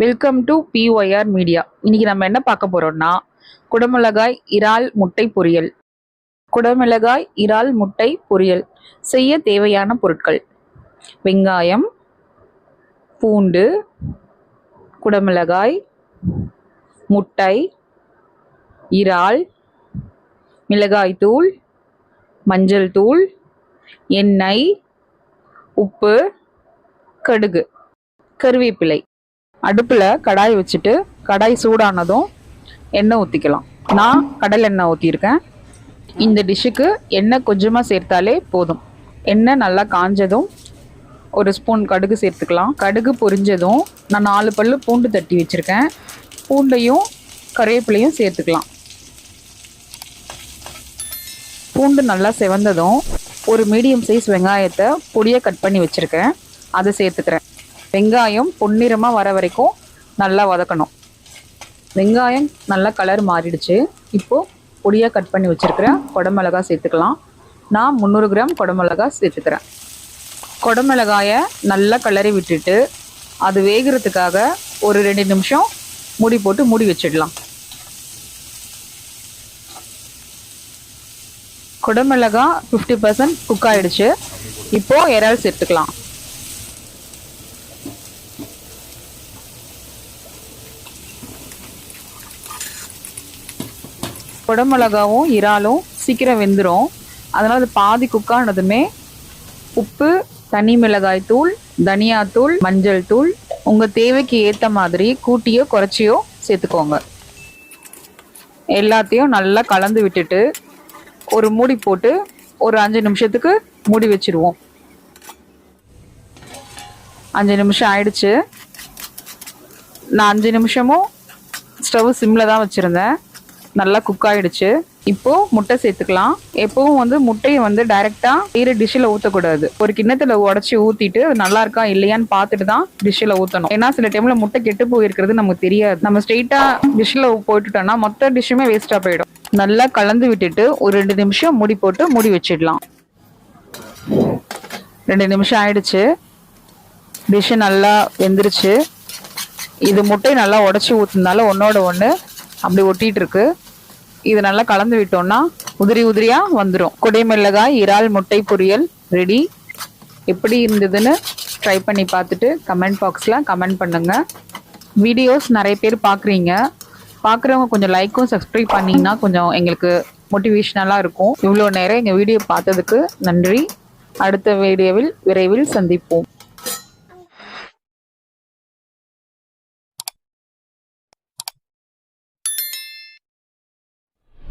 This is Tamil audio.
Welcome to PYR media. இன்னைக்கு நம்ம என்ன பார்க்க போறோம்னா குடமிளகாய் இறால் முட்டை பொரியல். குடமிளகாய் இறால் முட்டை பொரியல் செய்ய தேவையான பொருட்கள்: வெங்காயம், பூண்டு, குடமிளகாய், முட்டை, இறால், மிளகாய் தூள், மஞ்சள் தூள், எண்ணெய், உப்பு, கடுகு, கருவேப்பிலை. அடுப்பில் கடாய் வச்சுட்டு கடாய் சூடானதும் எண்ணெய் ஊற்றிக்கலாம். நான் கடலை எண்ணெய் ஊற்றிருக்கேன். இந்த டிஷ்ஷுக்கு எண்ணெய் கொஞ்சமாக சேர்த்தாலே போதும். எண்ணெய் நல்லா காஞ்சதும் ஒரு ஸ்பூன் கடுகு சேர்த்துக்கலாம். கடுகு பொரிஞ்சதும் நான் 4 பல்லு பூண்டு தட்டி வச்சுருக்கேன். பூண்டையும் கருவேப்பிலையும் சேர்த்துக்கலாம். பூண்டு நல்லா செவந்ததும் ஒரு மீடியம் சைஸ் வெங்காயத்தை பொடியாக கட் பண்ணி வச்சுருக்கேன், அதை சேர்த்துக்கிறேன். வெங்காயம் பொன்னிறமாக வர வரைக்கும் நல்லா வதக்கணும். வெங்காயம் நல்லா கலர் மாறிடுச்சு. இப்போது பொடியாக கட் பண்ணி வச்சுருக்கிறேன் குடமிளகாய் சேர்த்துக்கலாம். நான் 300 கிராம் குடமிளகாய் சேர்த்துக்கிறேன். குடமிளகாயை நல்லா கிளறி விட்டுட்டு அது வேகிறதுக்காக ஒரு 2 நிமிஷம் மூடி போட்டு மூடி வச்சிடலாம். குடமிளகாய் 50% குக் ஆகிடுச்சு. இப்போது இறால் சேர்த்துக்கலாம். குடமிளகாவும் இறாலும் சீக்கிரம் வெந்துடும். அதனால் அது பாதி குக்கானதுமே உப்பு, தனி மிளகாய் தூள், தனியாத்தூள், மஞ்சள் தூள் உங்கள் தேவைக்கு ஏற்ற மாதிரி கூட்டியோ குறைச்சியோ சேர்த்துக்கோங்க. எல்லாத்தையும் நல்லா கலந்து விட்டுட்டு ஒரு மூடி போட்டு ஒரு 5 நிமிஷத்துக்கு மூடி வச்சிருவோம். 5 நிமிஷம் ஆயிடுச்சு. நான் 5 நிமிஷமும் ஸ்டவ் சிம்மில் தான் வச்சுருந்தேன். நல்லா குக் ஆகிடுச்சு. இப்போது முட்டை சேர்த்துக்கலாம். எப்பவும் முட்டையை டைரெக்டாக வேறு டிஷ்ஷில் ஊற்றக்கூடாது. ஒரு கிண்ணத்தில் உடச்சி ஊற்றிட்டு அது நல்லா இருக்கா இல்லையான்னு பார்த்துட்டு தான் டிஷ்ஷில் ஊற்றணும். ஏன்னா சில டைமில் முட்டை கெட்டு போயிருக்கிறது நமக்கு தெரியாது. நம்ம ஸ்ட்ரெயிட்டாக டிஷ்ஷில் போட்டுட்டோம்னா மொத்த டிஷ்ஷுமே வேஸ்ட்டாக போயிடும். நல்லா கலந்து விட்டுட்டு ஒரு 2 நிமிஷம் மூடி போட்டு மூடி வச்சிடலாம். 2 நிமிஷம் ஆயிடுச்சு. டிஷ்ஷு நல்லா வெந்துருச்சு. இது முட்டை நல்லா உடச்சி ஊற்றுனால ஒன்றோட ஒன்று அப்படி ஒட்டிகிட்டு இருக்கு. இது நல்லா கலந்து விட்டோம்னா உதிரி உதிரியாக வந்துடும். குடமிளகாய் இறால் முட்டை பொரியல் ரெடி. எப்படி இருந்ததுன்னு ட்ரை பண்ணி பார்த்துட்டு கமெண்ட் பாக்ஸில் கமெண்ட் பண்ணுங்கள். வீடியோஸ் நிறைய பேர் பார்க்குறீங்க. பார்க்குறவங்க கொஞ்சம் லைக்கும் சப்ஸ்கிரைப் பண்ணிங்கன்னா கொஞ்சம் எங்களுக்கு மோட்டிவேஷ்னலாக இருக்கும். இவ்வளோ நேரம் எங்கள் வீடியோ பார்த்ததுக்கு நன்றி. அடுத்த வீடியோவில் விரைவில் சந்திப்போம்.